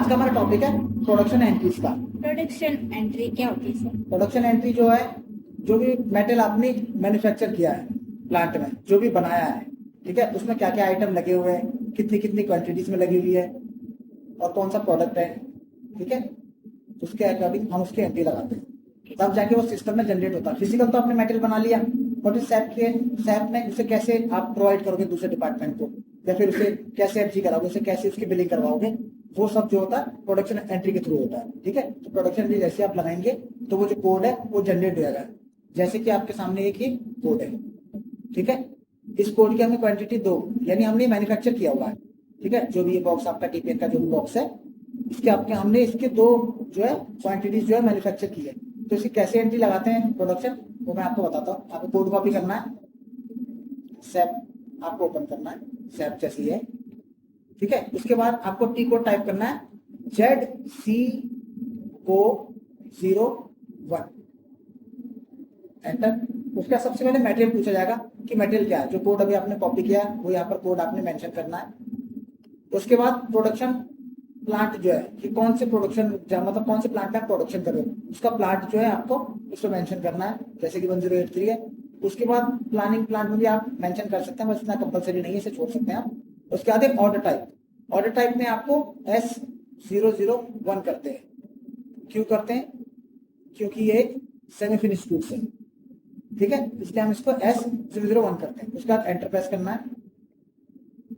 आज का हमारा टॉपिक है प्रोडक्शन एंट्रीज का। प्रोडक्शन एंट्री क्या होती है सर? प्रोडक्शन एंट्री जो है, जो भी मेटल आपने मैन्युफैक्चर किया है प्लांट में, जो भी बनाया है, ठीक है, उसमें क्या क्या आइटम लगे हुए हैं, कितनी कितनी क्वांटिटीज में लगी हुई है और कौन सा प्रोडक्ट है, ठीक है, उसके अकॉर्डिंग हम उसकी एंट्री लगाते हैं, तब जाके वो सिस्टम में जनरेट होता है। फिजिकल तो आपने मेटल बना लिया, बट इस सैप में उसे कैसे आप प्रोवाइड करोगे दूसरे डिपार्टमेंट को, या फिर उसे कैसे एफजी कराओगे, उसे कैसे उसकी बिलिंग करवाओगे, वो सब जो होता है प्रोडक्शन एंट्री के थ्रू होता है। ठीक है, तो प्रोडक्शन एंट्री जैसे आप लगाएंगे तो वो जो कोड है वो जनरेट हो जाएगा। जैसे कि आपके सामने एक ही कोड है, ठीक है, इस कोड की हमें क्वांटिटी 2, यानी हमने मैन्युफैक्चर किया हुआ है, ठीक है, जो भी ये बॉक्स आपका टीपीएन का जो भी बॉक्स है, इसके आपके हमने इसके 2 जो है क्वांटिटीज जो है मैन्युफैक्चर की है। तो इसकी कैसे एंट्री लगाते हैं प्रोडक्शन, वो मैं आपको बताता हूँ। आपको कोड कॉपी करना है, सैप आपको ओपन करना है, सैप जैसी है, ठीक है। उसके बाद आपको टी कोड टाइप करना है, ZCO01, एंटर। उसका सबसे पहले मटेरियल पूछा जाएगा कि मटेरियल क्या है, जो कोड अभी आपने कॉपी किया वो यहाँ पर कोड आपने मेंशन करना है। उसके बाद प्रोडक्शन प्लांट जो है कि कौन से प्रोडक्शन, मतलब कौन से प्लांट में आप प्रोडक्शन कर रहे हो, उसका प्लांट जो है आपको उसको मेंशन करना है, जैसे कि 1083 है। उसके बाद प्लानिंग प्लांट में भी आप मेंशन कर सकते हैं, बस इतना कंपलसरी नहीं है, इसे छोड़ सकते हैं आप। उसके बाद एक ऑर्डर टाइप, ऑर्डर टाइप में आपको S001 करते हैं। क्यों करते हैं? क्योंकि ये सेमी फिनिश गुड्स है, ठीक है, इसलिए हम इसको S001 करते हैं। उसके बाद एंटर प्रेस करना है।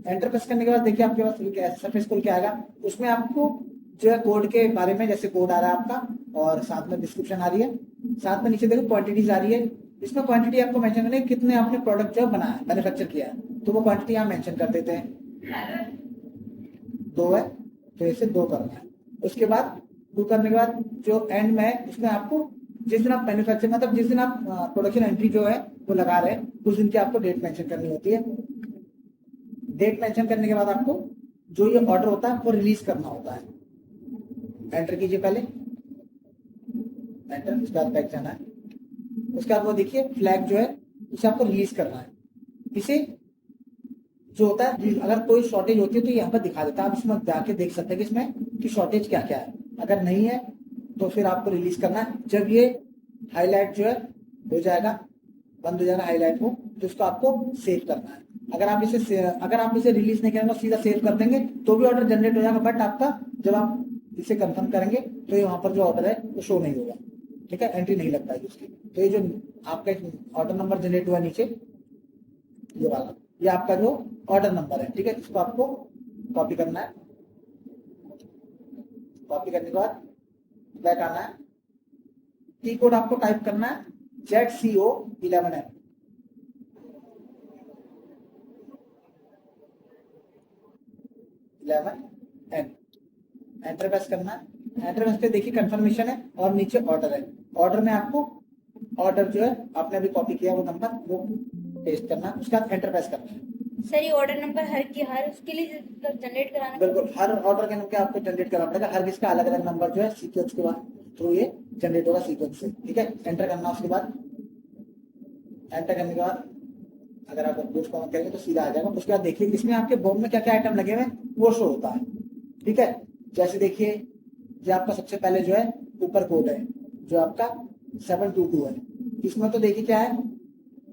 एंटर प्रेस करने के बाद देखिए आपके पास सरफेस खुल के आएगा। उसमें आपको जो है कोड के बारे में, जैसे कोड आ रहा है आपका और साथ में डिस्क्रिप्शन आ रही है, साथ में नीचे देखो क्वांटिटीज आ रही है। इसमें क्वांटिटी आपको मेंशन करनी है कितने आपने प्रोडक्ट जो बनाया मैन्युफैक्चर किया है, तो वो क्वांटिटी आप मेंशन कर देते हैं। 2 है तो इसे 2 करना है। उसके बाद 2 करने के बाद जो एंड में है उसमें आपको जिस दिन आप मैन्युफैक्चर, मतलब जिस दिन आप प्रोडक्शन एंट्री जो है वो लगा रहे हैं, उस दिन की आपको डेट मेंशन करनी होती है। डेट मेंशन करने के बाद आपको जो ये ऑर्डर होता है वो रिलीज करना होता है। एंटर कीजिए पहले, एंटर, उसके बाद बैक जाना है। उसके बाद वो देखिए फ्लैग जो है उसे आपको रिलीज करना है। इसे जो होता है, अगर कोई शॉर्टेज होती है तो यहाँ पर दिखा देता है, आप इसमें जाके देख सकते हैं कि इसमें कि शॉर्टेज क्या क्या है। अगर नहीं है तो फिर आपको रिलीज करना है। जब ये हाईलाइट जो है हो जाएगा, बंद हो जाएगा हाईलाइट को, तो इसको आपको सेव करना है। अगर आप इसे रिलीज नहीं करेंगे, सीधा सेव कर देंगे तो भी ऑर्डर जनरेट हो जाएगा, बट आपका जब आप इसे कंफर्म करेंगे तो ये वहां पर जो ऑर्डर है वो शो नहीं होगा, ठीक है, एंट्री नहीं लग पाएगी उसकी। तो ये जो आपका ऑर्डर नंबर जनरेट हुआ नीचे, ये वाला, ये आपका जो ऑर्डर नंबर है, ठीक है, इसको आपको कॉपी करना है। कॉपी करने के बाद बैक आना है, टी कोड आपको टाइप करना है ZCO11N, एंटर प्रेस करना है। एंटर प्रेस पे देखिए कंफर्मेशन है और नीचे ऑर्डर है। ऑर्डर में आपको ऑर्डर जो है आपने अभी कॉपी किया वो नंबर वो पेस्ट करना है। उसके बाद एंटर प्रेस करना है। सर ये ऑर्डर नंबर हर उसके लिए जनरेट कराना? बिल्कुल, हर ऑर्डर के नंबर आपको जनरेट करना पड़ेगा। हर किसका अलग अलग नंबर जो है सीक्वेंस के बाद थ्रू ये जनरेट होगा सीक्वेंस से, ठीक है। एंटर करना, उसके बाद एंटर करने के बाद अगर आप कुछ कमेंट करेंगे तो सीधा आ जाएगा। उसके बाद देखिए इसमें आपके बॉम्ब में क्या क्या आइटम लगे हुए हैं वो शो होता है, ठीक है। जैसे देखिए ये आपका सबसे पहले जो है ऊपर कोड है जो आपका 722 है। इसमें तो देखिए क्या है,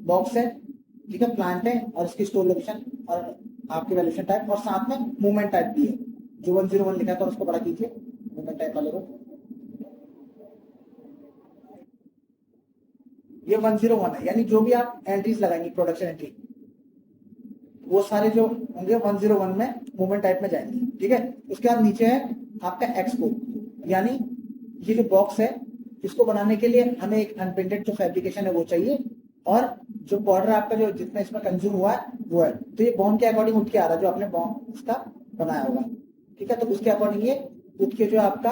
बॉक्स है, ठीक है, प्लांट है और इसकी स्टोर लोकेशन और आपके वैल्यूएशन टाइप और साथ में मूवमेंट टाइप भी है। जो 101 लिखा था उसको बड़ा कीजिए, मूवमेंट टाइप वाले को, ये 101 है, यानी जो भी आप एंट्रीज लगाएंगे प्रोडक्शन एंट्री वो सारे जो होंगे 101 में मूवमेंट टाइप में जाएंगे, ठीक है। उसके बाद नीचे है आपका एक्स कोड, यानी ये जो बॉक्स है इसको बनाने के लिए हमें एक अनप्रिंटेड जो फैब्रिकेशन है वो चाहिए और जो पाउडर आपका जो जितना इसमें कंज्यूम हुआ है वो है। तो ये बॉन्ड के अकॉर्डिंग उठ के आ रहा है जो आपने बॉन्ड इसका बनाया होगा, ठीक है। तो उसके अकॉर्डिंग ये उठ के जो आपका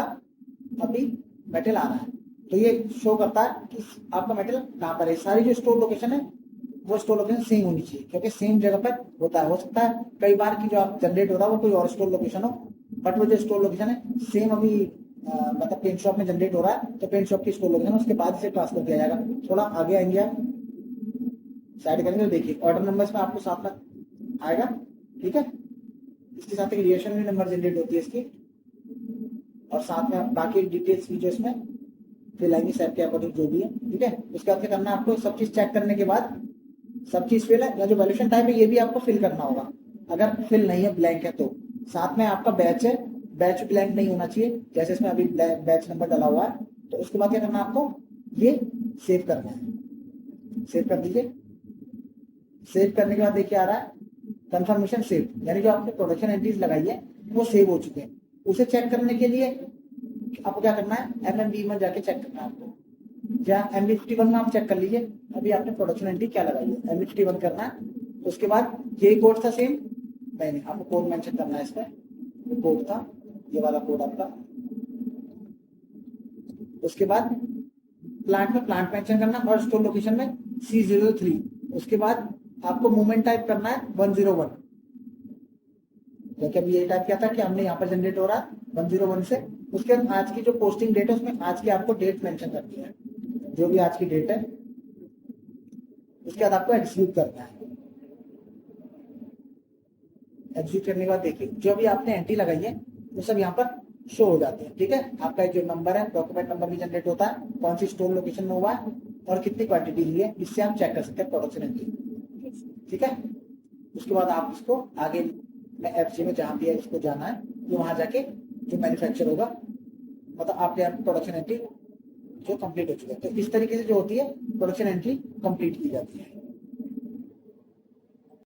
अभी मेटल आ रहा है, तो ये शो करता है कि आपका मेटल कहाँ पर है। सारी जो स्टोर लोकेशन है वो स्टोर लोकेशन सेम होनी चाहिए, क्योंकि सेम जगह पर होता है। हो सकता है कई बार की जो आप जनरेट हो रहा है वो कोई और स्टोर लोकेशन हो, बट वो जो स्टोर लोकेशन है सेम अभी मतलब पेंट शॉप में जनरेट हो रहा है तो पेंट शॉप की स्टोर लोकेशन उसके बाद इसे ट्रांसफर किया जाएगा। थोड़ा आगे आएंगे आप, साइड करेंगे तो देखिए ऑर्डर नंबर में आपको साथ में आएगा, ठीक है। इसके साथ एक रिएक्शन नंबर जनरेट होती है इसकी, और साथ में बाकी डिटेल्स भी जो इसमें फिल आएंगी सेट के अकॉर्डिंग जो भी है, ठीक है। उसके बाद क्या करना है आपको, सब चीज चेक करने के बाद सब चीज फिल है या जो वैल्यूएशन टाइप है ये भी आपको फिल करना होगा। अगर फिल नहीं है, ब्लैंक है, तो साथ में आपका बैच है, बैच ब्लैंक नहीं होना चाहिए, जैसे इसमें अभी बैच नंबर डाला हुआ है। तो उसके बाद क्या करना है आपको, ये सेव करना है, सेव कर दीजिए। सेव करने के बाद देखिए आ रहा है कंफर्मेशन सेव, यानी जो आपने प्रोडक्शन एंट्रीज लगाई है वो सेव हो चुके हैं। उसे चेक करने के लिए आपको क्या करना है, MMB में जाके चेक करना है आपको, या MB51 में आप चेक कर लीजिए अभी आपने प्रोडक्शन एंट्री क्या लगाई है, MB51 करना है। उसके बाद ये कोड था सेम, नहीं आपको कोड मेंशन करना है इसमें, कोड था ये वाला कोड आपका। उसके बाद प्लांट में प्लांट मेंशन करना और स्टोर लोकेशन में C03। उसके बाद आपको मूवमेंट टाइप करना है 101, क्योंकि अभी ये टाइप क्या था कि हमने यहाँ पर जनरेट हो रहा है 101 से। उसके बाद आज की जो पोस्टिंग डेट है उसमें आज की आपको डेट मेंशन करनी है, जो भी आज की डेट है। उसके बाद आपको एग्जीक्यूट करना है। एग्जीक्यूट करने के बाद देखिए जो भी आपने एंट्री लगाई है वो सब यहाँ पर शो हो जाते हैं, ठीक है। आपका जो नंबर है, डॉक्यूमेंट नंबर भी जनरेट होता है, कौन सी स्टोर लोकेशन में हुआ है और कितनी क्वांटिटी ली है, इससे आप चेक कर सकते हैं प्रोडक्शन एंट्री, ठीक है। उसके बाद आप इसको आगे में FG में जहाँ भी है इसको जाना है, तो वहां जाके जो मैन्युफैक्चर होगा, मतलब आपके यहाँ प्रोडक्शन एंट्री जो कंप्लीट हो चुका है। तो इस तरीके से जो होती है प्रोडक्शन एंट्री कंप्लीट की जाती है।